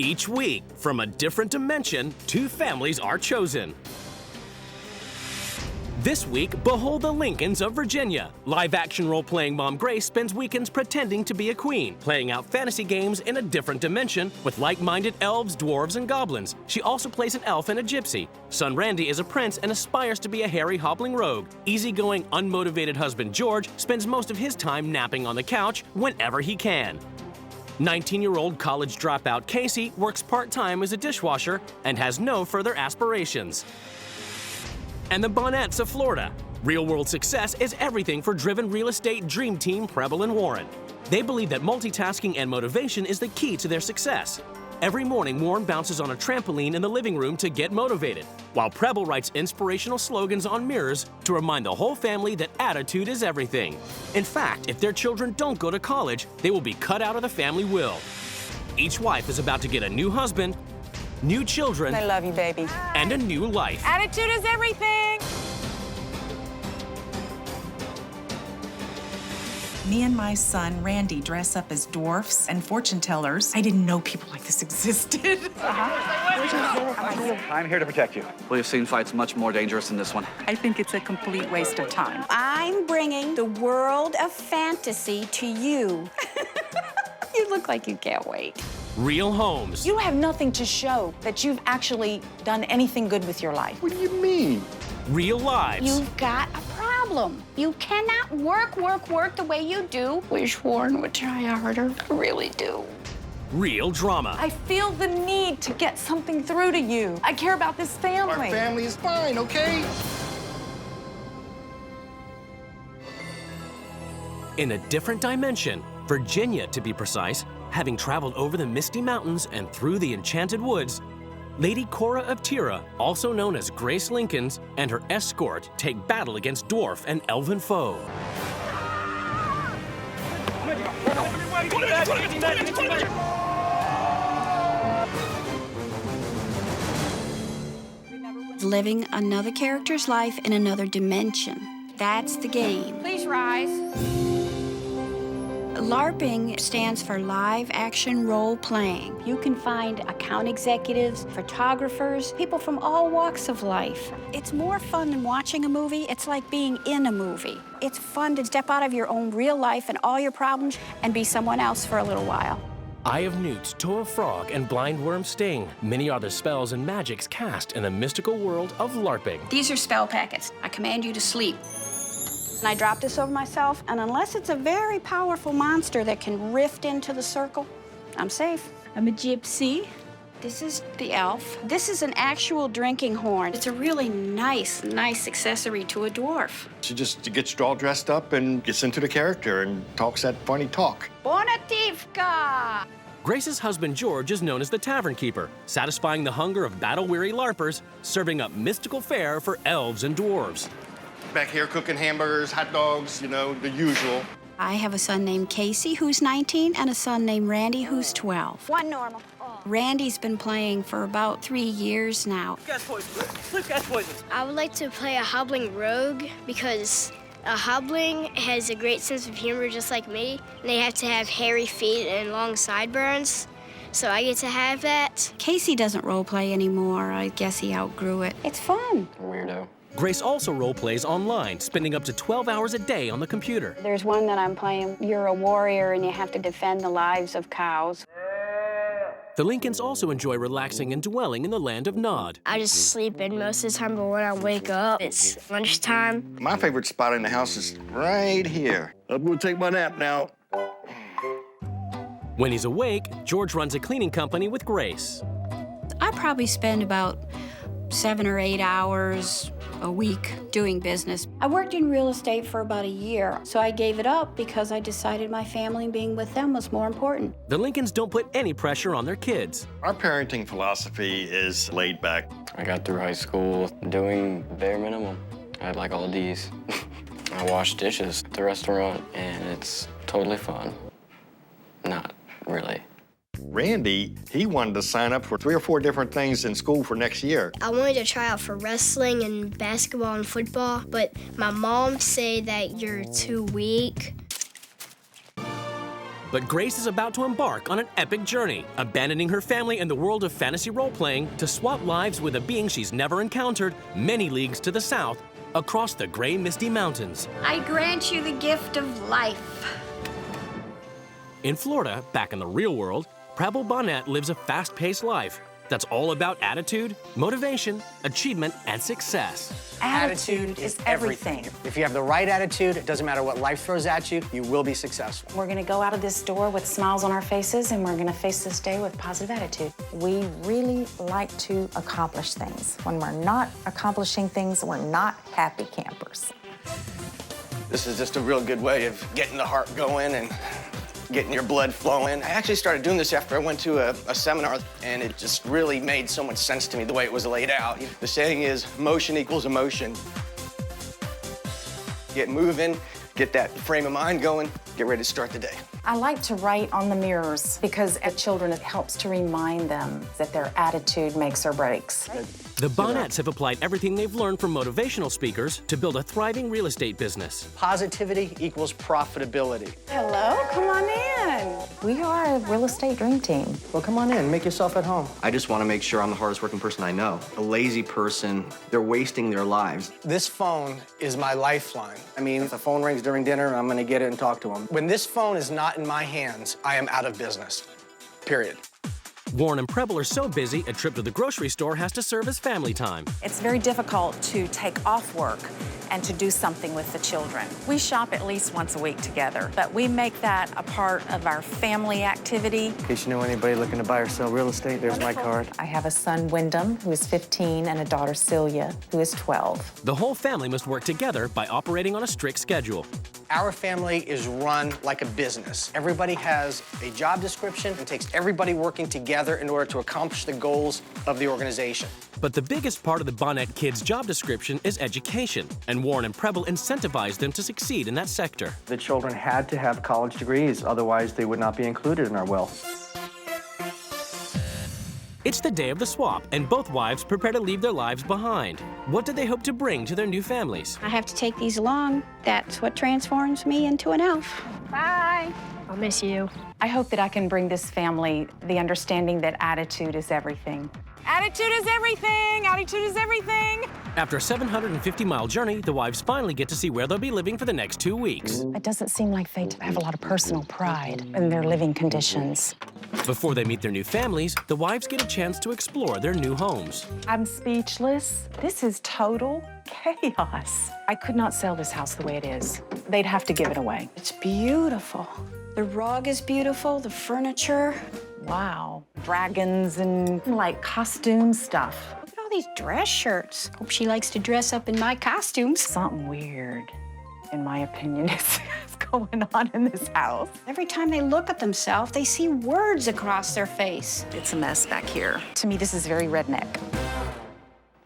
Each week, from a different dimension, two families are chosen. This week, behold the Lincolns of Virginia. Live-action role-playing mom Grace spends weekends pretending to be a queen, playing out fantasy games in a different dimension with like-minded elves, dwarves, and goblins. She also plays an elf and a gypsy. Son Randy is a prince and aspires to be a hairy, hobbling rogue. Easygoing, unmotivated husband George spends most of his time napping on the couch whenever he can. 19-year-old college dropout Casey works part-time as a dishwasher and has no further aspirations. And the Bonettes of Florida. Real-world success is everything for driven real estate dream team Preble and Warren. They believe that multitasking and motivation is the key to their success. Every morning, Warren bounces on a trampoline in the living room to get motivated, while Preble writes inspirational slogans on mirrors to remind the whole family that attitude is everything. In fact, if their children don't go to college, they will be cut out of the family will. Each wife is about to get a new husband, new children, I love you, baby, and a new life. Attitude is everything. Me and my son, Randy, dress up as dwarfs and fortune tellers. I didn't know people like this existed. I'm here to protect you. We've seen fights much more dangerous than this one. I think it's a complete waste of time. I'm bringing the world of fantasy to you. You look like you can't wait. Real homes. You have nothing to show that you've actually done anything good with your life. What do you mean? Real lives. You've got a problem. You cannot work the way you do. Wish Warren would try harder. I really do. Real drama. I feel the need to get something through to you. I care about this family. Our family is fine, okay? In a different dimension, Virginia to be precise, having traveled over the misty mountains and through the enchanted woods, Lady Cora of Tira, also known as Grace Lincolns, and her escort take battle against dwarf and elven foe. Living another character's life in another dimension. That's the game. Please rise. LARPing stands for live action role playing. You can find account executives, photographers, people from all walks of life. It's more fun than watching a movie. It's like being in a movie. It's fun to step out of your own real life and all your problems and be someone else for a little while. Eye of Newt, Toe of Frog, and Blind Worm Sting. Many are the spells and magics cast in the mystical world of LARPing. These are spell packets. I command you to sleep. And I drop this over myself, and unless it's a very powerful monster that can rift into the circle, I'm safe. I'm a gypsy. This is the elf. This is an actual drinking horn. It's a really nice accessory to a dwarf. She just gets all dressed up and gets into the character and talks that funny talk. Bonativka! Grace's husband George is known as the Tavern Keeper, satisfying the hunger of battle-weary LARPers, serving up mystical fare for elves and dwarves. Back here cooking hamburgers, hot dogs, you know, the usual. I have a son named Casey, who's 19, and a son named Randy, who's 12. One normal. Randy's been playing for about 3 years now. I would like to play a hobbling rogue because a hobbling has a great sense of humor just like me. And they have to have hairy feet and long sideburns, so I get to have that. Casey doesn't role play anymore. I guess he outgrew it. It's fun. Weirdo. Grace also role-plays online, spending up to 12 hours a day on the computer. There's one that I'm playing. You're a warrior and you have to defend the lives of cows. The Lincolns also enjoy relaxing and dwelling in the land of Nod. I just sleep in most of the time, but when I wake up, it's lunchtime. My favorite spot in the house is right here. I'm gonna take my nap now. When he's awake, George runs a cleaning company with Grace. I probably spend about 7 or 8 hours a week doing business. I worked in real estate for about a year, so I gave it up because I decided my family and being with them was more important. The Lincolns don't put any pressure on their kids. Our parenting philosophy is laid back. I got through high school doing bare minimum. I had like all D's. I wash dishes at the restaurant, and it's totally fun. Not really. Randy, he wanted to sign up for 3 or 4 different things in school for next year. I wanted to try out for wrestling and basketball and football, but my mom said that you're too weak. But Grace is about to embark on an epic journey, abandoning her family and the world of fantasy role-playing to swap lives with a being she's never encountered many leagues to the south, across the gray, misty mountains. I grant you the gift of life. In Florida, back in the real world, Preble Bonnet lives a fast-paced life that's all about attitude, motivation, achievement, and success. Attitude is everything. If you have the right attitude, it doesn't matter what life throws at you, you will be successful. We're gonna go out of this door with smiles on our faces, and we're gonna face this day with positive attitude. We really like to accomplish things. When we're not accomplishing things, we're not happy campers. This is just a real good way of getting the heart going and getting your blood flowing. I actually started doing this after I went to a seminar, and it just really made so much sense to me the way it was laid out. The saying is, motion equals emotion. Get moving, get that frame of mind going, get ready to start the day. I like to write on the mirrors because as children, it helps to remind them that their attitude makes or breaks. The Bonnets have applied everything they've learned from motivational speakers to build a thriving real estate business. Positivity equals profitability. Hello, come on in. We are a real estate dream team. Well, come on in, make yourself at home. I just want to make sure I'm the hardest working person I know. A lazy person, they're wasting their lives. This phone is my lifeline. I mean, if the phone rings during dinner, I'm gonna get it and talk to them. When this phone is not in my hands, I am out of business, period. Warren and Preble are so busy, a trip to the grocery store has to serve as family time. It's very difficult to take off work and to do something with the children. We shop at least once a week together, but we make that a part of our family activity. In case you know anybody looking to buy or sell real estate, there's my card. I have a son, Wyndham, who is 15, and a daughter, Celia, who is 12. The whole family must work together by operating on a strict schedule. Our family is run like a business. Everybody has a job description and takes everybody working together in order to accomplish the goals of the organization. But the biggest part of the Bonnet kids' job description is education, and Warren and Preble incentivize them to succeed in that sector. The children had to have college degrees, otherwise they would not be included in our wealth. It's the day of the swap, and both wives prepare to leave their lives behind. What do they hope to bring to their new families? I have to take these along. That's what transforms me into an elf. Bye. I'll miss you. I hope that I can bring this family the understanding that attitude is everything. Attitude is everything! Attitude is everything! After a 750-mile journey, the wives finally get to see where they'll be living for the next 2 weeks. It doesn't seem like they have a lot of personal pride in their living conditions. Before they meet their new families, the wives get a chance to explore their new homes. I'm speechless. This is total chaos. I could not sell this house the way it is. They'd have to give it away. It's beautiful. The rug is beautiful, the furniture. Wow. Dragons and like costume stuff. Look at all these dress shirts. Hope she likes to dress up in my costumes. Something weird, in my opinion, is going on in this house. Every time they look at themselves, they see words across their face. It's a mess back here. To me, this is very redneck.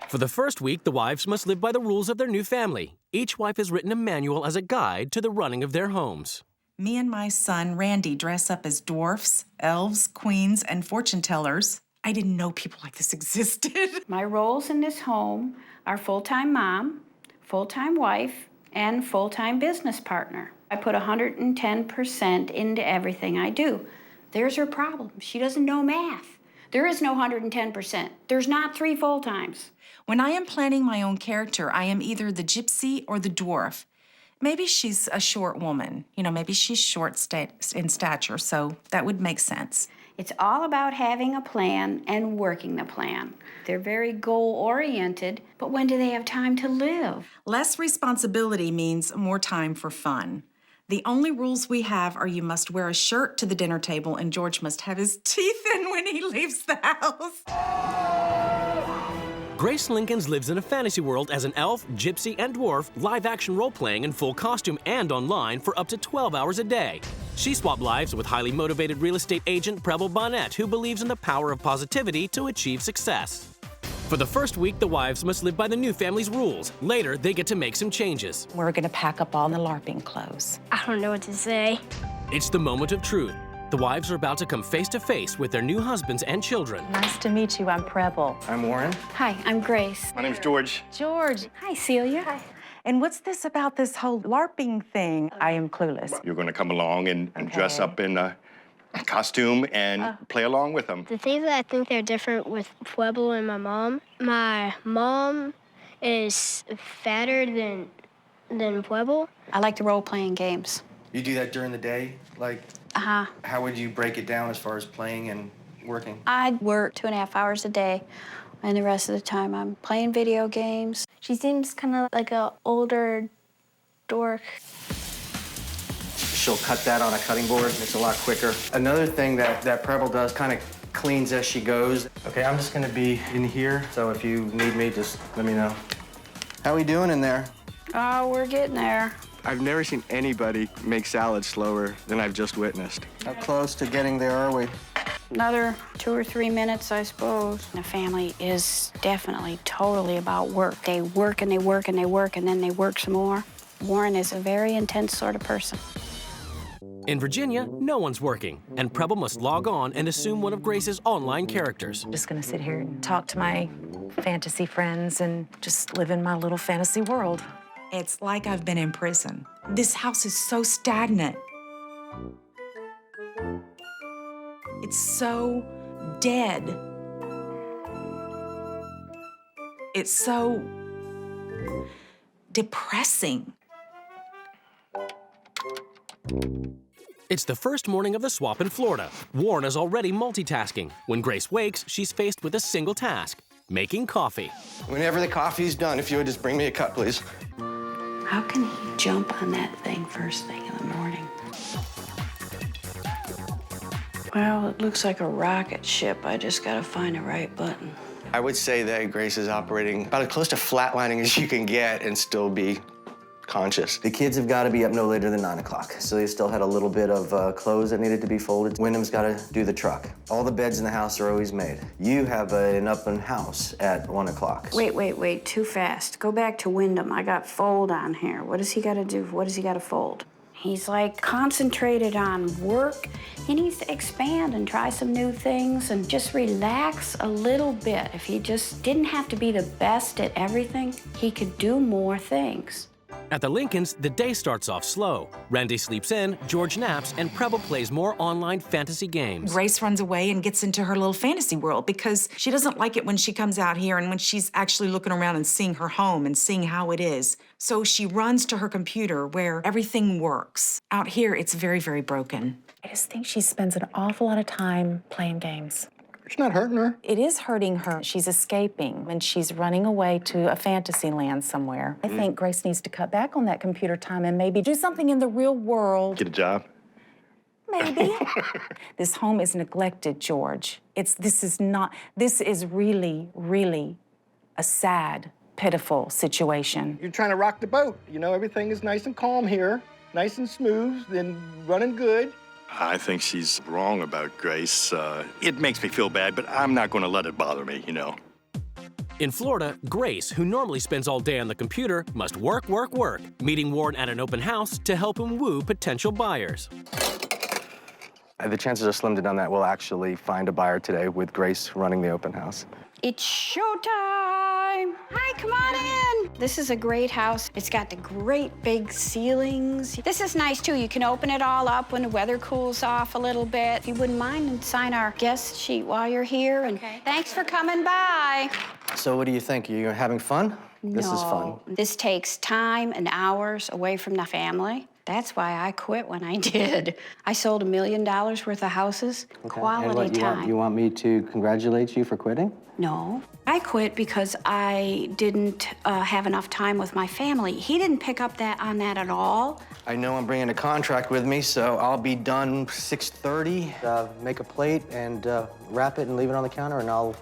For the first week, the wives must live by the rules of their new family. Each wife has written a manual as a guide to the running of their homes. Me and my son, Randy, dress up as dwarfs, elves, queens, and fortune tellers. I didn't know people like this existed. My roles in this home are full-time mom, full-time wife, and full-time business partner. I put 110% into everything I do. There's her problem. She doesn't know math. There is no 110%. There's not 3 full-times. When I am planning my own character, I am either the gypsy or the dwarf. Maybe she's a short woman. You know, maybe she's short in stature, so that would make sense. It's all about having a plan and working the plan. They're very goal-oriented, but when do they have time to live? Less responsibility means more time for fun. The only rules we have are you must wear a shirt to the dinner table and George must have his teeth in when he leaves the house. Grace Linkins lives in a fantasy world as an elf, gypsy, and dwarf, live-action role-playing in full costume and online for up to 12 hours a day. She swapped lives with highly motivated real estate agent Preble Bonnet, who believes in the power of positivity to achieve success. For the first week, the wives must live by the new family's rules. Later, they get to make some changes. We're gonna pack up all the LARPing clothes. I don't know what to say. It's the moment of truth. The wives are about to come face-to-face with their new husbands and children. Nice to meet you. I'm Preble. I'm Warren. Hi, I'm Grace. My name's George. George. Hi, Celia. Hi. And what's this about this whole LARPing thing? I am clueless. You're going to come along and dress up in a costume and play along with them. The things that I think they're different with Pueblo and my mom is fatter than Pueblo. I like the role-playing games. You do that during the day? Like, Uh-huh. how would you break it down as far as playing and working? I work 2.5 hours a day, and the rest of the time I'm playing video games. She seems kind of like an older dork. She'll cut that on a cutting board. It's a lot quicker. Another thing that Preble does, kind of cleans as she goes. Okay, I'm just gonna be in here, so if you need me, just let me know. How we doing in there? Oh, we're getting there. I've never seen anybody make salad slower than I've just witnessed. How close to getting there are we? Another 2 or 3 minutes, I suppose. The family is definitely totally about work. They work and they work and they work, and then they work some more. Warren is a very intense sort of person. In Virginia, no one's working, and Preble must log on and assume one of Grace's online characters. I'm just gonna sit here and talk to my fantasy friends and just live in my little fantasy world. It's like I've been in prison. This house is so stagnant. It's so dead. It's so depressing. It's the first morning of the swap in Florida. Warren is already multitasking. When Grace wakes, she's faced with a single task, making coffee. Whenever the coffee's done, if you would just bring me a cup, please. How can he jump on that thing first thing in the morning? Well, it looks like a rocket ship. I just gotta find the right button. I would say that Grace is operating about as close to flatlining as you can get and still be conscious. The kids have got to be up no later than 9 o'clock. Celia still had a little bit of clothes that needed to be folded. Wyndham's got to do the truck. All the beds in the house are always made. You have an up-and house at 1 o'clock. Wait, too fast. Go back to Wyndham. I got fold on here. What does he got to do? What does he got to fold? He's like concentrated on work. He needs to expand and try some new things and just relax a little bit. If he just didn't have to be the best at everything, he could do more things. At the Lincolns, the day starts off slow. Randy sleeps in, George naps, and Preble plays more online fantasy games. Grace runs away and gets into her little fantasy world because she doesn't like it when she comes out here and when she's actually looking around and seeing her home and seeing how it is. So she runs to her computer where everything works. Out here, it's very, very broken. I just think she spends an awful lot of time playing games. It's not hurting her. It is hurting her. She's escaping, and she's running away to a fantasy land somewhere. I think Grace needs to cut back on that computer time and maybe do something in the real world. Get a job. Maybe. This home is neglected, George. This is really, really a sad, pitiful situation. You're trying to rock the boat. You know, everything is nice and calm here, nice and smooth, then running good. I think she's wrong about Grace. It makes me feel bad, but I'm not going to let it bother me, you know. In Florida, Grace, who normally spends all day on the computer, must work, meeting Warren at an open house to help him woo potential buyers. The chances are slim to none that we'll actually find a buyer today with Grace running the open house. It's showtime! Hi, come on in. This is a great house. It's got the great big ceilings. This is nice, too. You can open it all up when the weather cools off a little bit. If you wouldn't mind, and sign our guest sheet while you're here. And thanks for coming by. So what do you think? You're having fun? This is fun. This takes time and hours away from the family. That's why I quit when I did. I sold $1 million worth of houses. Okay. Quality time. You want me to congratulate you for quitting? No. I quit because I didn't have enough time with my family. He didn't pick up on that at all. I know I'm bringing a contract with me, so I'll be done 6:30. Make a plate and wrap it and leave it on the counter, and I'll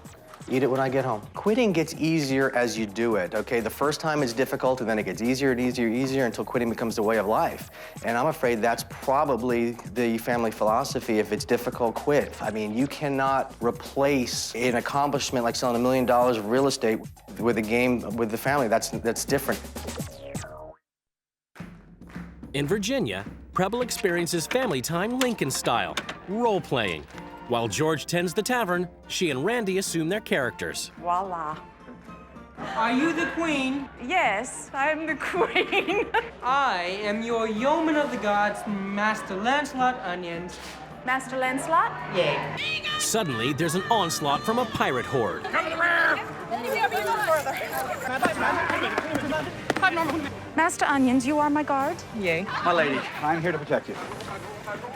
eat it when I get home. Quitting gets easier as you do it, okay? The first time it's difficult, and then it gets easier and easier until quitting becomes the way of life. And I'm afraid that's probably the family philosophy. If it's difficult, quit. I mean, you cannot replace an accomplishment like selling $1 million of real estate with a game with the family. That's different. In Virginia, Preble experiences family time Lincoln style, role-playing. While George tends the tavern, she and Randy assume their characters. Voila. Are you the queen? Yes, I'm the queen. I am your yeoman of the gods, Master Lancelot Onions. Master Lancelot? Yay. Suddenly, there's an onslaught from a pirate horde. Master Onions, you are my guard? Yay. My lady, I'm here to protect you.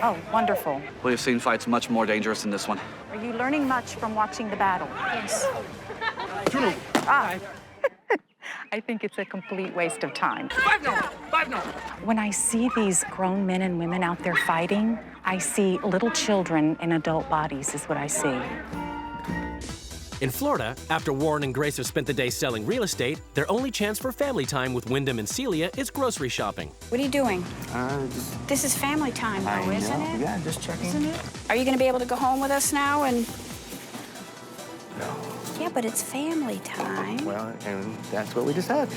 Oh, wonderful. We've seen fights much more dangerous than this one. Are you learning much from watching the battle? Yes. I think it's a complete waste of time. 5-0. When I see these grown men and women out there fighting, I see little children in adult bodies is what I see. In Florida, after Warren and Grace have spent the day selling real estate, their only chance for family time with Wyndham and Celia is grocery shopping. What are you doing? This is family time, though, isn't it? Yeah, just checking. Isn't it? Are you going to be able to go home with us now and... No. Yeah, but it's family time. Well, and that's what we just had.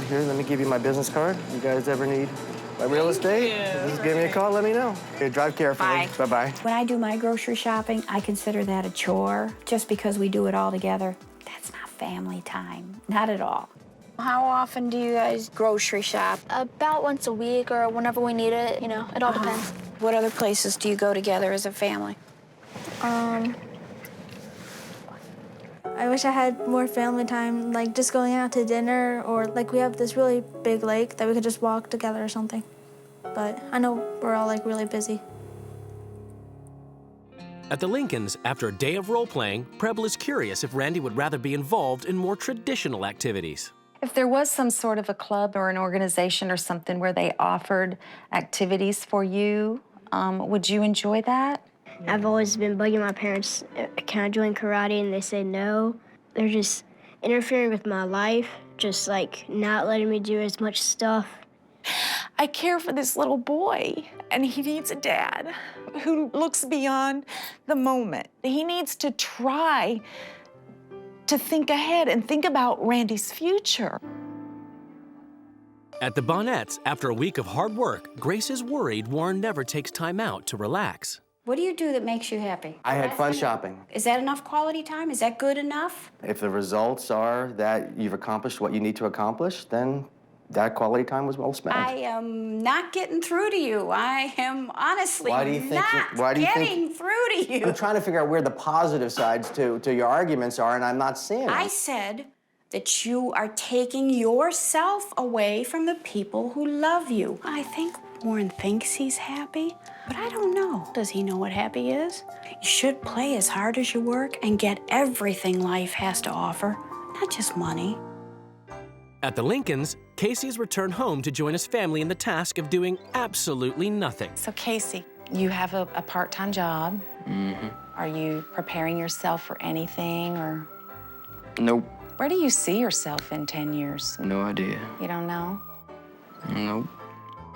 Here, let me give you my business card. You guys ever need my real estate? Just give me a call, let me know. Okay, drive carefully. Bye. Bye-bye. When I do my grocery shopping, I consider that a chore. Just because we do it all together, that's not family time. Not at all. How often do you guys grocery shop? About once a week or whenever we need it, you know, it all depends. What other places do you go together as a family? I wish I had more family time, like just going out to dinner, or like we have this really big lake that we could just walk together or something. But I know we're all like really busy. At the Lincolns, after a day of role-playing, Preble is curious if Randy would rather be involved in more traditional activities. If there was some sort of a club or an organization or something where they offered activities for you, would you enjoy that? I've always been bugging my parents, can I join karate? And they say no. They're just interfering with my life, just like not letting me do as much stuff. I care for this little boy, and he needs a dad who looks beyond the moment. He needs to try to think ahead and think about Randy's future. At the Bonnettes, after a week of hard work, Grace is worried Warren never takes time out to relax. What do you do that makes you happy? I had fun shopping. Is that enough quality time? Is that good enough? If the results are that you've accomplished what you need to accomplish, then that quality time was well spent. I am not getting through to you. I am honestly not getting through to you. I'm trying to figure out where the positive sides to your arguments are, and I'm not seeing them. I said that you are taking yourself away from the people who love you. I think Warren thinks he's happy, but I don't know. Does he know what happy is? You should play as hard as you work and get everything life has to offer, not just money. At the Lincolns, Casey's returned home to join his family in the task of doing absolutely nothing. So, Casey, you have a part-time job. Mm-hmm. Are you preparing yourself for anything, or? Nope. Where do you see yourself in 10 years? No idea. You don't know? Nope.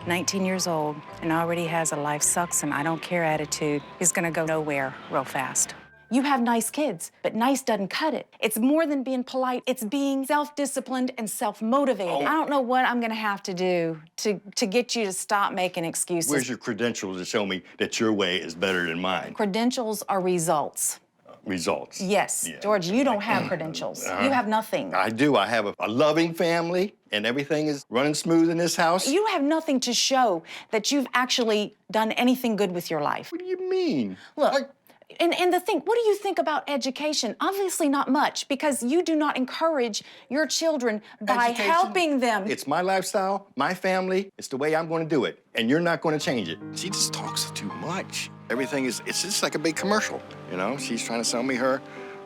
19 years old and already has a life sucks and I don't care attitude. He's gonna go nowhere real fast. You have nice kids, but nice doesn't cut it. It's more than being polite. It's being self-disciplined and self-motivated. I don't know what I'm gonna have to do to get you to stop making excuses. Where's your credentials to show me that your way is better than mine? Credentials are results. Results. Yes, yeah. George, you don't have credentials. You have nothing. I do. I have a loving family, and everything is running smooth in this house. You have nothing to show that you've actually done anything good with your life. What do you mean? Look, and the thing, what do you think about education? Obviously not much, because you do not encourage your children by helping them. It's my lifestyle, my family. It's the way I'm going to do it, and you're not going to change it. She just talks too much. Everything it's just like a big commercial, you know? She's trying to sell me her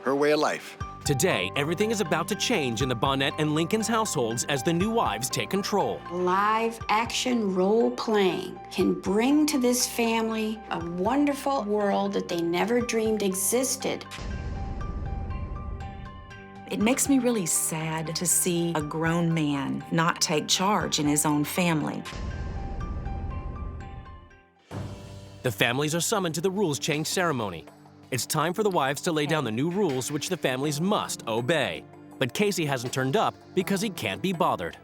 way of life. Today, everything is about to change in the Bonnett and Lincoln's households as the new wives take control. Live action role playing can bring to this family a wonderful world that they never dreamed existed. It makes me really sad to see a grown man not take charge in his own family. The families are summoned to the rules change ceremony. It's time for the wives to lay down the new rules which the families must obey. But Casey hasn't turned up because he can't be bothered.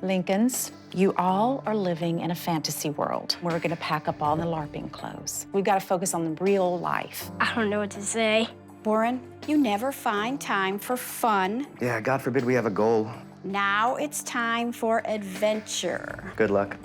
Lincolns, you all are living in a fantasy world. We're gonna pack up all the LARPing clothes. We've gotta focus on the real life. I don't know what to say. Warren, you never find time for fun. Yeah, God forbid we have a goal. Now it's time for adventure. Good luck.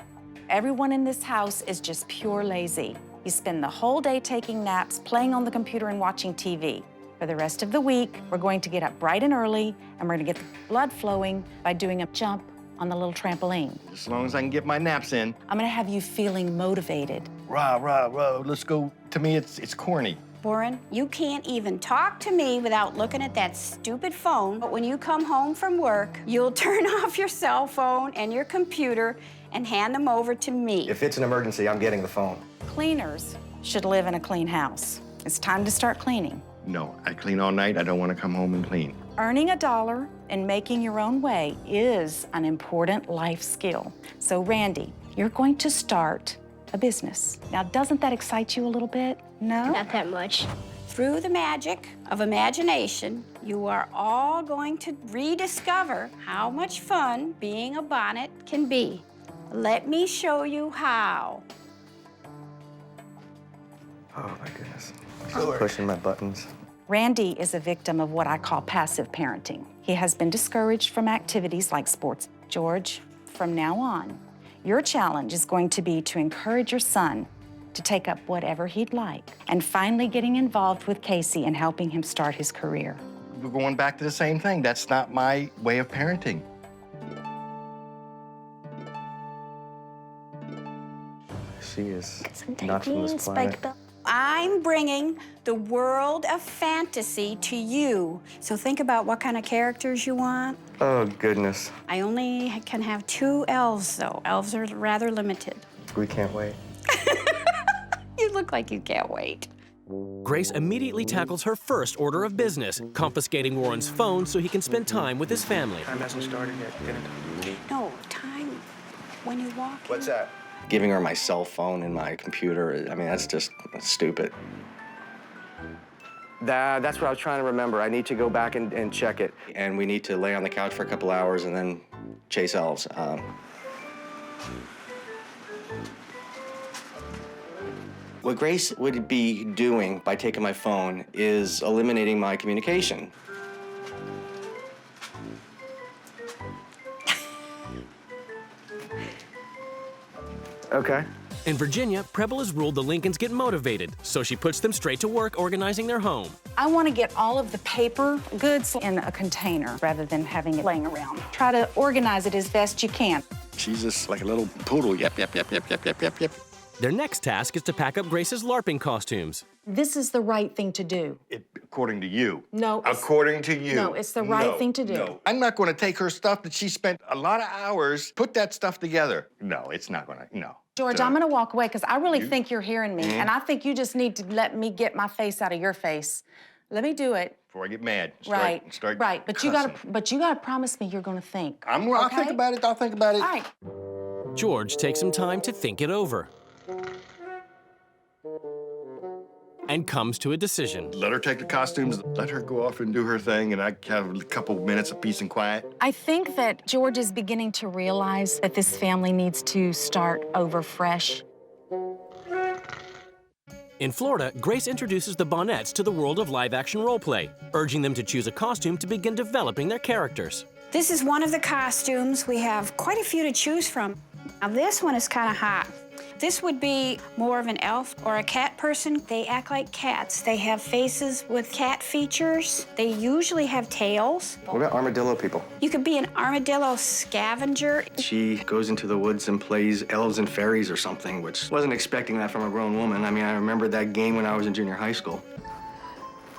Everyone in this house is just pure lazy. You spend the whole day taking naps, playing on the computer, and watching TV. For the rest of the week, we're going to get up bright and early, and we're gonna get the blood flowing by doing a jump on the little trampoline. As long as I can get my naps in. I'm gonna have you feeling motivated. Rah, rah, rah, let's go. To me, it's corny. Warren, you can't even talk to me without looking at that stupid phone. But when you come home from work, you'll turn off your cell phone and your computer and hand them over to me. If it's an emergency, I'm getting the phone. Cleaners should live in a clean house. It's time to start cleaning. No, I clean all night. I don't want to come home and clean. Earning $1 and making your own way is an important life skill. So, Randy, you're going to start a business. Now, doesn't that excite you a little bit? No? Not that much. Through the magic of imagination, you are all going to rediscover how much fun being a bonnet can be. Let me show you how. Oh, my goodness. She's pushing my buttons. Randy is a victim of what I call passive parenting. He has been discouraged from activities like sports. George, from now on, your challenge is going to be to encourage your son to take up whatever he'd like, and finally getting involved with Casey and helping him start his career. We're going back to the same thing. That's not my way of parenting. She is not from this planet. I'm bringing the world of fantasy to you. So think about what kind of characters you want. Oh, goodness. I only can have 2 elves, though. Elves are rather limited. We can't wait. You look like you can't wait. Grace immediately tackles her first order of business, confiscating Warren's phone so he can spend time with his family. Time hasn't started yet. Get it? No, time when you walk in. What's that? Giving her my cell phone and my computer, I mean, that's just stupid. That's what I was trying to remember. I need to go back and check it. And we need to lay on the couch for a couple hours and then chase elves. What Grace would be doing by taking my phone is eliminating my communication. Okay. In Virginia, Preble has ruled the Lincolns get motivated, so she puts them straight to work organizing their home. I want to get all of the paper goods in a container rather than having it laying around. Try to organize it as best you can. She's just like a little poodle. Yep, yep, yep, yep, yep, yep, yep, yep. Their next task is to pack up Grace's LARPing costumes. This is the right thing to do. According to you. No. According to you. No, it's the right thing to do. No. I'm not going to take her stuff that she spent a lot of hours, put that stuff together. No, it's not going to, no. George, I'm going to walk away because I really think you're hearing me, and I think you just need to let me get my face out of your face. Let me do it. Before I get mad. Right. Start right. But cussing. you gotta promise me you're gonna think. I'll think about it. I'll think about it. All right. George takes some time to think it over and comes to a decision. Let her take the costumes, let her go off and do her thing, and I have a couple minutes of peace and quiet. I think that George is beginning to realize that this family needs to start over fresh. In Florida, Grace introduces the Bonnettes to the world of live-action roleplay, urging them to choose a costume to begin developing their characters. This is one of the costumes. We have quite a few to choose from. Now this one is kind of hot. This would be more of an elf or a cat person. They act like cats. They have faces with cat features. They usually have tails. What about armadillo people? You could be an armadillo scavenger. She goes into the woods and plays elves and fairies or something, which wasn't expecting that from a grown woman. I mean, I remember that game when I was in junior high school.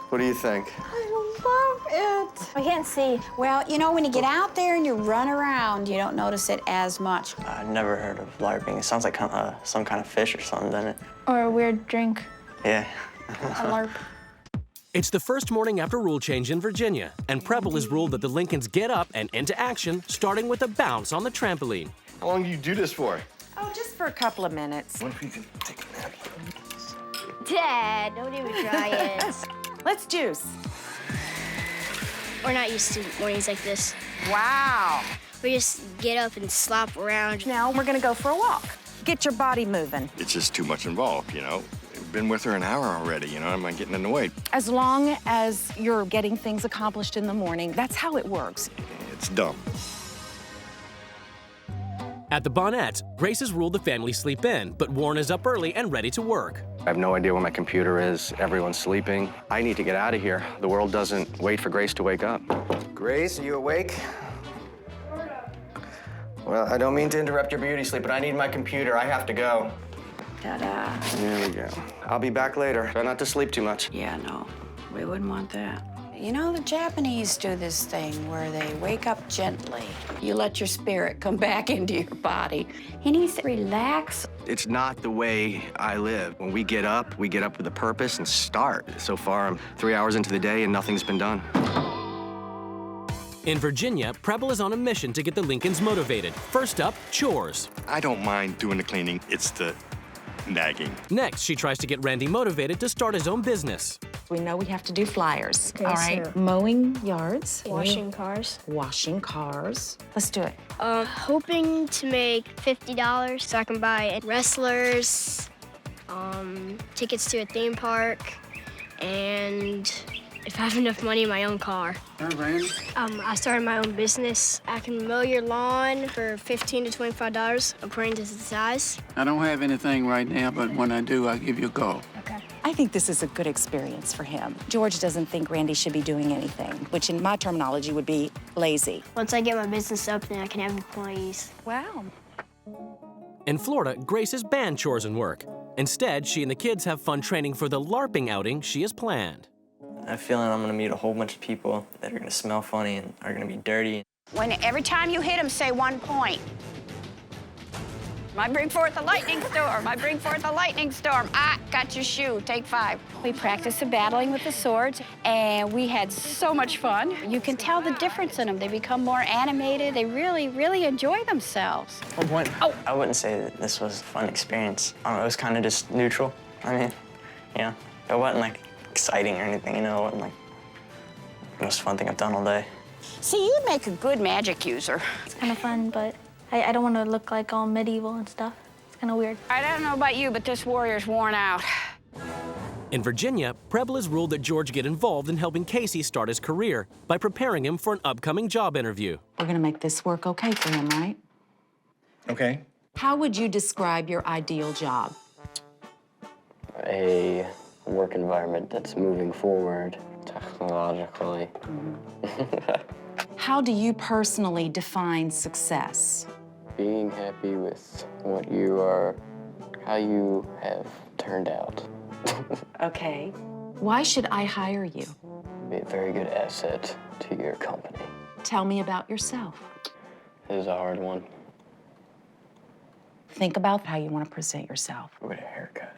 What do you think? I love it. I can't see. Well, you know, when you get out there and you run around, you don't notice it as much. I've never heard of LARPing. It sounds like some kind of fish or something, doesn't it? Or a weird drink. Yeah. A LARP. It's the first morning after rule change in Virginia, and Preble has ruled that the Lincolns get up and into action, starting with a bounce on the trampoline. How long do you do this for? Oh, just for a couple of minutes. What if you could take a nap? Dad, don't even try it. Let's juice. We're not used to mornings like this. Wow. We just get up and slop around. Now we're gonna go for a walk. Get your body moving. It's just too much involved, you know? been with her an hour already, you know, I'm getting annoyed. As long as you're getting things accomplished in the morning, that's how it works. It's dumb. At the Bonettes, Grace has ruled the family sleep in, but Warren is up early and ready to work. I have no idea where my computer is. Everyone's sleeping. I need to get out of here. The world doesn't wait for Grace to wake up. Grace, are you awake? Well, I don't mean to interrupt your beauty sleep, but I need my computer. I have to go. Ta-da. There we go. I'll be back later. Try not to sleep too much. Yeah, no, we wouldn't want that. You know, the Japanese do this thing where they wake up gently. You let your spirit come back into your body. He needs to relax. It's not the way I live. When we get up with a purpose and start. So far, I'm 3 hours into the day and nothing's been done. In Virginia, Preble is on a mission to get the Lincolns motivated. First up, chores. I don't mind doing the cleaning. It's the nagging. Next, she tries to get Randy motivated to start his own business. We know we have to do flyers. Okay, all right, so- mowing yards. Washing cars. Washing cars. Let's do it. Hoping to make $50 so I can buy wrestlers, tickets to a theme park, and if I have enough money in my own car. I started my own business. I can mow your lawn for $15 to $25 according to the size. I don't have anything right now, but when I do, I'll give you a call. Okay. I think this is a good experience for him. George doesn't think Randy should be doing anything, which in my terminology would be lazy. Once I get my business up, then I can have employees. Wow. In Florida, Grace has banned chores and work. Instead, she and the kids have fun training for the LARPing outing she has planned. I have a feeling I'm gonna meet a whole bunch of people that are gonna smell funny and are gonna be dirty. Every time you hit him, say 1 point. I bring forth a lightning storm. I bring forth a lightning storm. Ah, got your shoe. Take 5. We practiced the battling with the swords, and we had so much fun. You can tell the difference in them. They become more animated. They really, really enjoy themselves. I wouldn't say that this was a fun experience. It was kind of just neutral. I mean, you know, it wasn't like exciting or anything, you know, it wasn't like the most fun thing I've done all day. See, you'd make a good magic user. It's kind of fun, but I don't want to look like all medieval and stuff. It's kind of weird. I don't know about you, but this warrior's worn out. In Virginia, Preble has ruled that George get involved in helping Casey start his career by preparing him for an upcoming job interview. We're gonna make this work okay for him, right? Okay. How would you describe your ideal job? A work environment that's moving forward technologically. How do you personally define success? Being happy with what you are, how you have turned out. Okay. Why should I hire you? Be a very good asset to your company. Tell me about yourself. This is a hard one. Think about how you want to present yourself. With a haircut.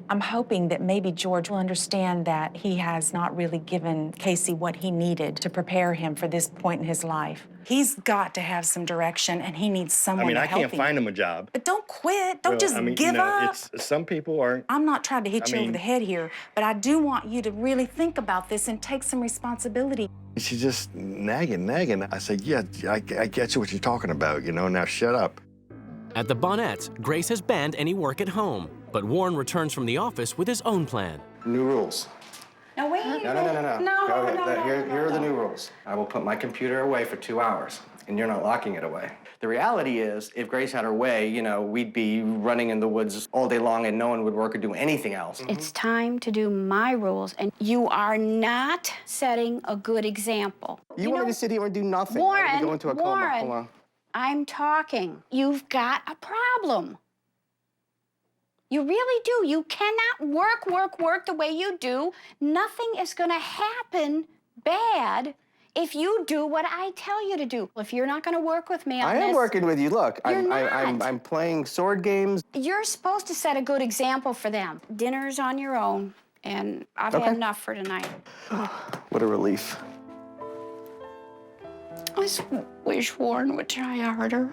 I'm hoping that maybe George will understand that he has not really given Casey what he needed to prepare him for this point in his life. He's got to have some direction, and he needs someone to help him. I can't find him a job. But don't quit. Don't just give up. Some people aren't. I'm not trying to hit you over the head here, but I do want you to really think about this and take some responsibility. She's just nagging. I said, yeah, I get you what you're talking about, you know, now shut up. At the Bonettes, Grace has banned any work at home, but Warren returns from the office with his own plan. New rules. No, wait. No. Go ahead. Here are the new rules. I will put my computer away for 2 hours, and you're not locking it away. The reality is, if Grace had her way, you know, we'd be running in the woods all day long and no one would work or do anything else. It's time to do my rules, and you are not setting a good example. You want me to sit here and do nothing? Warren, Go into a coma. Hold on. I'm talking. You've got a problem. You really do. You cannot work the way you do. Nothing is going to happen bad if you do what I tell you to do. If you're not going to work with me on this... I am working with you. Look, You're I'm playing sword games. You're supposed to set a good example for them. Dinner's on your own, and I've had enough for tonight. What a relief. I just wish Warren would try harder.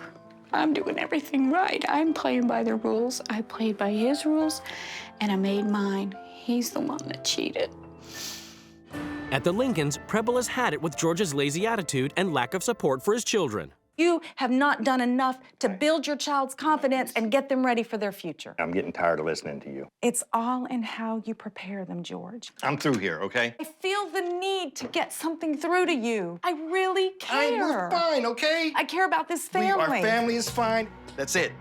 I'm doing everything right. I'm playing by the rules. I played by his rules, and I made mine. He's the one that cheated. At the Lincolns, Preble has had it with George's lazy attitude and lack of support for his children. You have not done enough to build your child's confidence and get them ready for their future. I'm getting tired of listening to you. It's all in how you prepare them, George. I'm through here, okay? I feel the need to get something through to you. I really care. We're fine, okay? I care about this family. Our family is fine. That's it.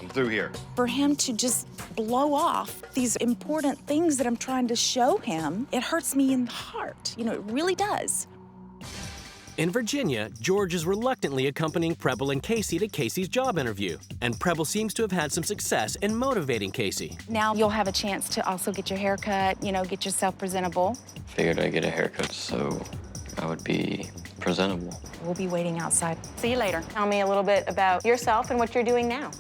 I'm through here. For him to just blow off these important things that I'm trying to show him, it hurts me in the heart. You know, it really does. In Virginia, George is reluctantly accompanying Preble and Casey to Casey's job interview, and Preble seems to have had some success in motivating Casey. Now you'll have a chance to also get your hair cut, you know, get yourself presentable. Figured I'd get a haircut so I would be presentable. We'll be waiting outside. See you later. Tell me a little bit about yourself and what you're doing now.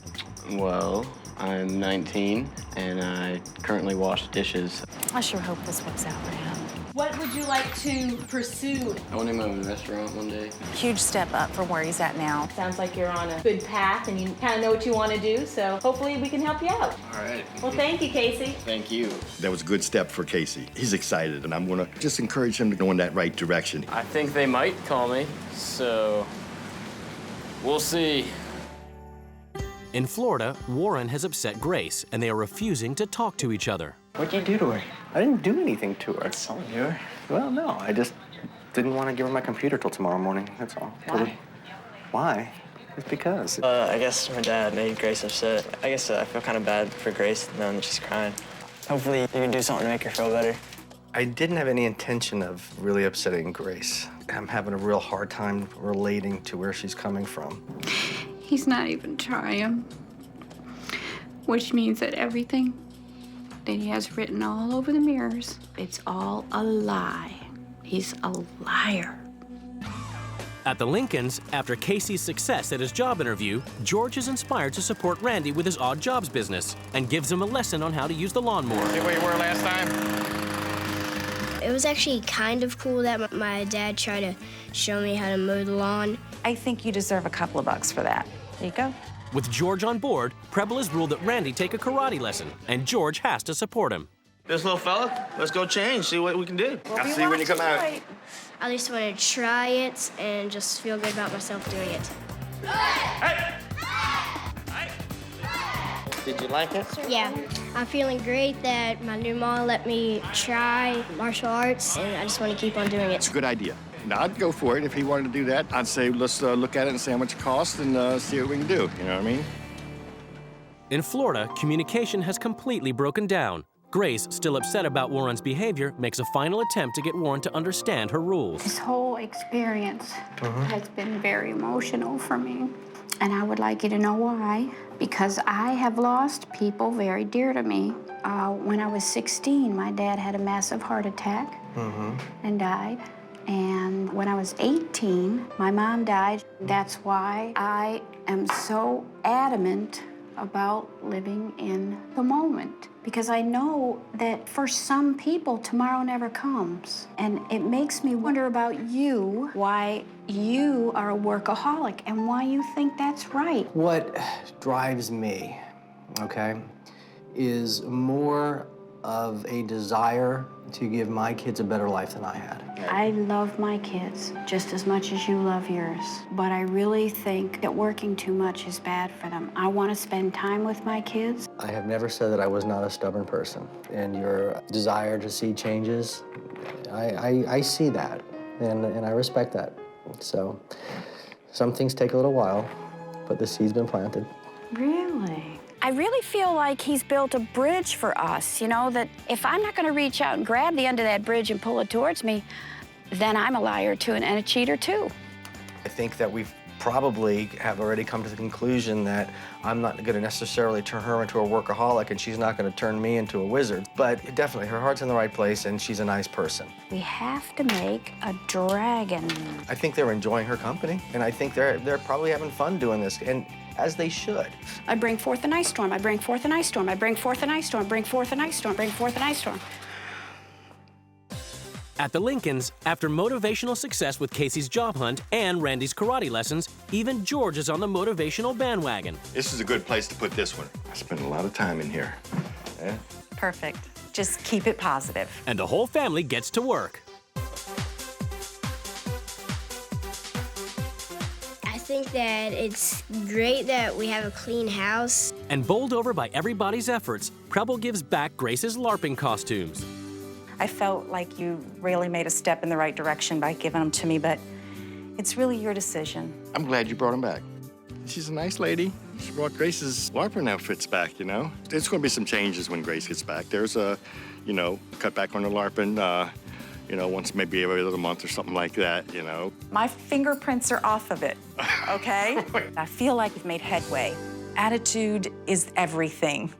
Well, I'm 19, and I currently wash dishes. I sure hope this works out for him. What would you like to pursue? I want him to own a restaurant one day. Huge step up from where he's at now. Sounds like you're on a good path and you kind of know what you want to do, so hopefully we can help you out. All right. Well, thank you, Casey. Thank you. That was a good step for Casey. He's excited, and I'm gonna just encourage him to go in that right direction. I think they might call me, so we'll see. In Florida, Warren has upset Grace, and they are refusing to talk to each other. What'd you do to her? I didn't do anything to her. Something to her? Well, no, I just didn't want to give her my computer till tomorrow morning, that's all. Why? Why? It's because. I guess my dad made Grace upset. I guess I feel kind of bad for Grace knowing that she's crying. Hopefully you can do something to make her feel better. I didn't have any intention of really upsetting Grace. I'm having a real hard time relating to where she's coming from. He's not even trying, which means that everything that he has written all over the mirrors, it's all a lie. He's a liar. At the Lincolns, after Casey's success at his job interview, George is inspired to support Randy with his odd jobs business and gives him a lesson on how to use the lawnmower. Stay where you were last time. It was actually kind of cool that my dad tried to show me how to mow the lawn. I think you deserve a couple of bucks for that. There you go. With George on board, Preble has ruled that Randy take a karate lesson, and George has to support him. This little fella, let's go change, see what we can do. I'll see you when you come out. I at least want to try it and just feel good about myself doing it. Did you like it? Yeah. I'm feeling great that my new mom let me try martial arts, and I just want to keep on doing it. It's a good idea. Now, I'd go for it if he wanted to do that. I'd say let's look at it and see how much it costs and see what we can do, you know what I mean? In Florida, communication has completely broken down. Grace, still upset about Warren's behavior, makes a final attempt to get Warren to understand her rules. This whole experience has been very emotional for me, and I would like you to know why. Because I have lost people very dear to me. When I was 16, my dad had a massive heart attack and died. And when I was 18, my mom died. That's why I am so adamant about living in the moment. Because I know that for some people, tomorrow never comes. And it makes me wonder about you, why you are a workaholic and why you think that's right. What drives me, okay, is more of a desire to give my kids a better life than I had. I love my kids just as much as you love yours, but I really think that working too much is bad for them. I want to spend time with my kids. I have never said that I was not a stubborn person, and your desire to see changes, I see that, and I respect that. So some things take a little while, but the seed's been planted. Really? I really feel like he's built a bridge for us, you know, that if I'm not going to reach out and grab the end of that bridge and pull it towards me, then I'm a liar too and a cheater too. I think that we've probably have already come to the conclusion that I'm not going to necessarily turn her into a workaholic and she's not going to turn me into a wizard. But definitely, her heart's in the right place and she's a nice person. We have to make a dragon. I think they're enjoying her company, and I think they're probably having fun doing this, and as they should. I bring forth an ice storm, I bring forth an ice storm, I bring forth an ice storm, bring forth an ice storm, bring forth an ice storm. At the Lincolns, after motivational success with Casey's job hunt and Randy's karate lessons, even George is on the motivational bandwagon. This is a good place to put this one. I spent a lot of time in here. Yeah? Perfect. Just keep it positive. And the whole family gets to work. I think that it's great that we have a clean house. And bowled over by everybody's efforts, Preble gives back Grace's LARPing costumes. I felt like you really made a step in the right direction by giving them to me, but it's really your decision. I'm glad you brought them back. She's a nice lady. She brought Grace's LARPing outfits back, you know? There's going to be some changes when Grace gets back. There's a, you know, cut back on the LARPing, you know, once maybe every other month or something like that, you know? My fingerprints are off of it, okay? I feel like we've made headway. Attitude is everything.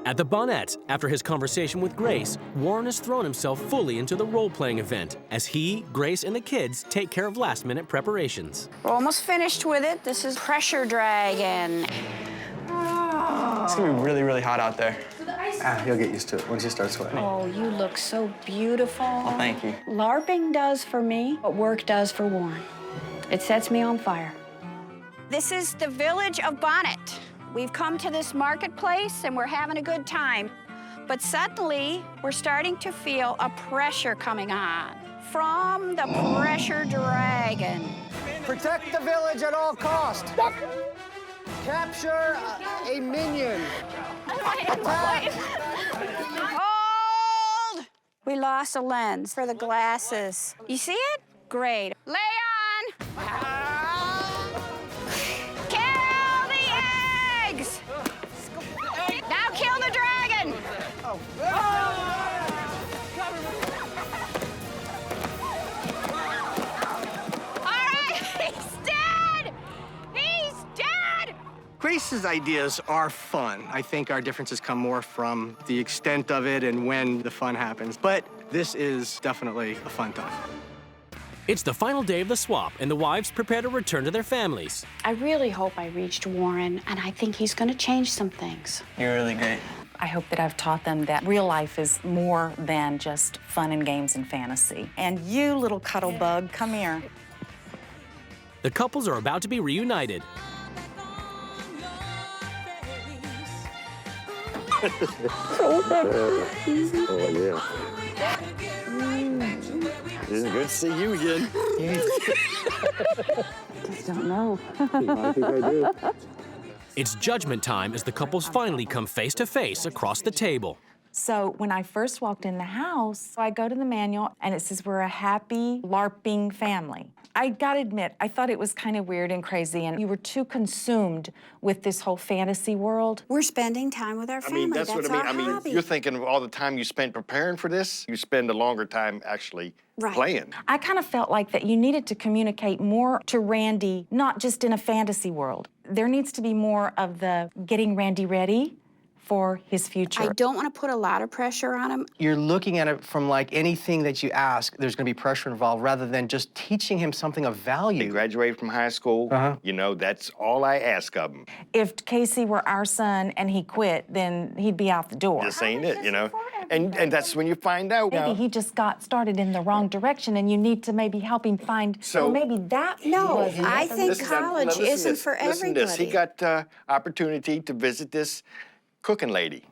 At the Bonnettes, after his conversation with Grace, Warren has thrown himself fully into the role-playing event as he, Grace, and the kids take care of last-minute preparations. We're almost finished with it. This is Pressure Dragon. It's gonna be really, really hot out there. He'll get used to it once he starts sweating. Oh, you look so beautiful. Oh, thank you. LARPing does for me what work does for Warren. It sets me on fire. This is the village of Bonnet. We've come to this marketplace and we're having a good time. But suddenly, we're starting to feel a pressure coming on from the Pressure Dragon. Protect the village at all costs. Capture a minion. Hold! We lost a lens for the glasses. You see it? Great. Leon! Kill the eggs! Now kill the dragon! All right, he's dead! He's dead! Grace's ideas are fun. I think our differences come more from the extent of it and when the fun happens. But this is definitely a fun time. It's the final day of the swap, and the wives prepare to return to their families. I really hope I reached Warren, and I think he's going to change some things. You're really great. I hope that I've taught them that real life is more than just fun and games and fantasy. And you, little cuddle bug, come here. The couples are about to be reunited. Oh, yeah. It's good to see you again. Just don't know. I think I do. It's judgment time as the couples finally come face to face across the table. So when I first walked in the house, I go to the manual and it says we're a happy LARPing family. I gotta admit, I thought it was kind of weird and crazy, and you were too consumed with this whole fantasy world. We're spending time with our family. I mean, that's what I mean. our I mean, hobby. you're thinking of all the time you spent preparing for this, you spend a longer time actually playing. I kind of felt like that you needed to communicate more to Randy, not just in a fantasy world. There needs to be more of the getting Randy ready for his future. I don't want to put a lot of pressure on him. You're looking at it from like anything that you ask, there's gonna be pressure involved rather than just teaching him something of value. He graduated from high school. You know, that's all I ask of him. If Casey were our son and he quit, then he'd be out the door. This ain't it, you know? And that's when you find out. Maybe he just got started in the wrong direction and you need to maybe help him find, So- maybe that No, wasn't I it. think Listen, now, college listen to isn't this. for Listen to this. He everybody. got opportunity to visit this cooking lady.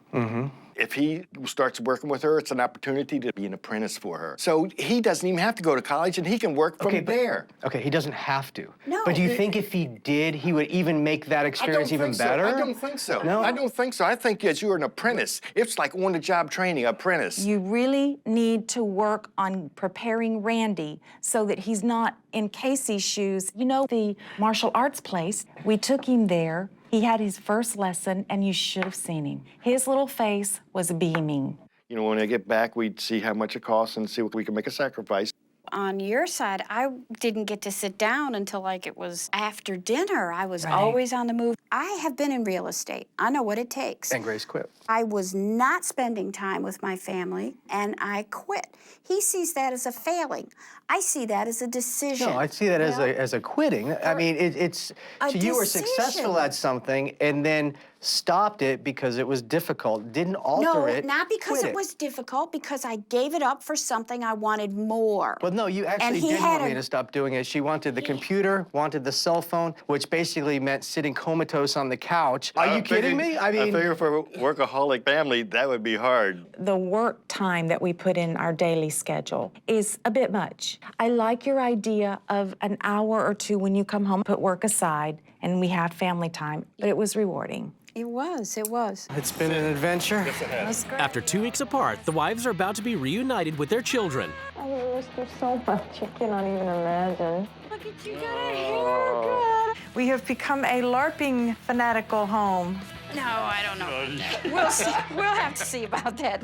If he starts working with her, it's an opportunity to be an apprentice for her. So he doesn't even have to go to college, and he can work from there. Okay, he doesn't have to. No. But do you think if he did, he would even make that experience even better? I don't think so. No? I don't think so. I think as you're an apprentice, it's like on-the-job training, apprentice. You really need to work on preparing Randy so that he's not in Casey's shoes. You know, the martial arts place, we took him there. He had his first lesson, and you should have seen him. His little face was beaming. You know, when I get back, we'd see how much it costs and see if we can make a sacrifice. On your side, I didn't get to sit down until like it was after dinner. I was always on the move. I have been in real estate. I know what it takes. And Grace quit. I was not spending time with my family, and I quit. He sees that as a failing. I see that as a decision. No, I see that as a quitting. I mean, it's A so you were successful decision. at something, and then stopped it because it was difficult, didn't alter it. No, not because quit it was difficult, because I gave it up for something I wanted more. Well, no, you actually did want me to stop doing it. She wanted the computer, wanted the cell phone, which basically meant sitting comatose on the couch. Are you kidding me? I mean, I figure for a workaholic family, that would be hard. The work time that we put in our daily schedule is a bit much. I like your idea of an hour or two when you come home, put work aside, and we have family time, but it was rewarding. It was. It's been an adventure. That's great. After 2 weeks apart, the wives are about to be reunited with their children. I miss her so much, you cannot even imagine. Look at you, got a haircut. We have become a LARPing fanatical home. No, I don't know about that. We'll see. We'll have to see about that.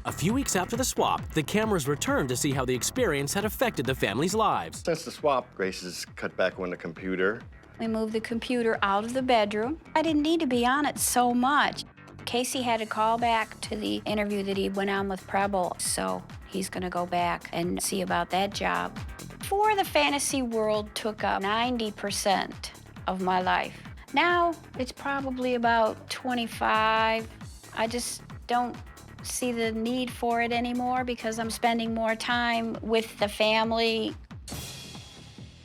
A few weeks after the swap, the cameras returned to see how the experience had affected the family's lives. Since the swap, Grace has cut back on the computer. We moved the computer out of the bedroom. I didn't need to be on it so much. Casey had to call back to the interview that he went on with Preble, so he's gonna go back and see about that job. Before, the fantasy world took up 90% of my life. Now, it's probably about 25. I just don't see the need for it anymore because I'm spending more time with the family.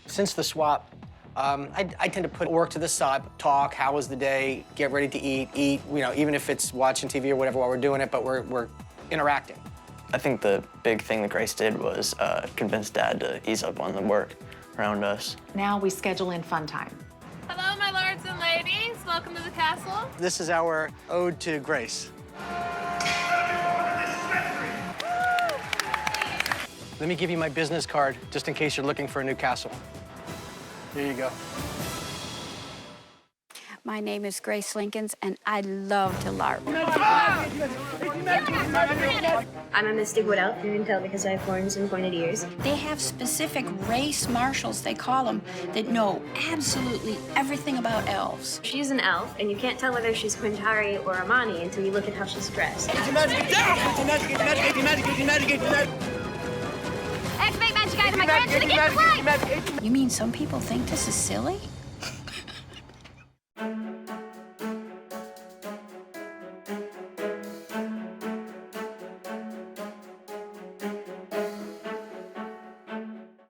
Since the swap, I tend to put work to the side, talk, how was the day, get ready to eat, you know, even if it's watching TV or whatever while we're doing it, but we're interacting. I think the big thing that Grace did was convince Dad to ease up on the work around us. Now we schedule in fun time. Hello, my lords and ladies. Welcome to the castle. This is our ode to Grace. Let me give you my business card, just in case you're looking for a new castle. Here you go. My name is Grace Lincolns, and I love to LARP. I'm a Mystic Wood Elf. You can tell because I have horns and pointed ears. They have specific race marshals, they call them, that know absolutely everything about elves. She's an elf, and you can't tell whether she's Quintari or Amani until you look at how she's dressed. Activate magic item, I grant you the gift of life! You mean some people think this is silly?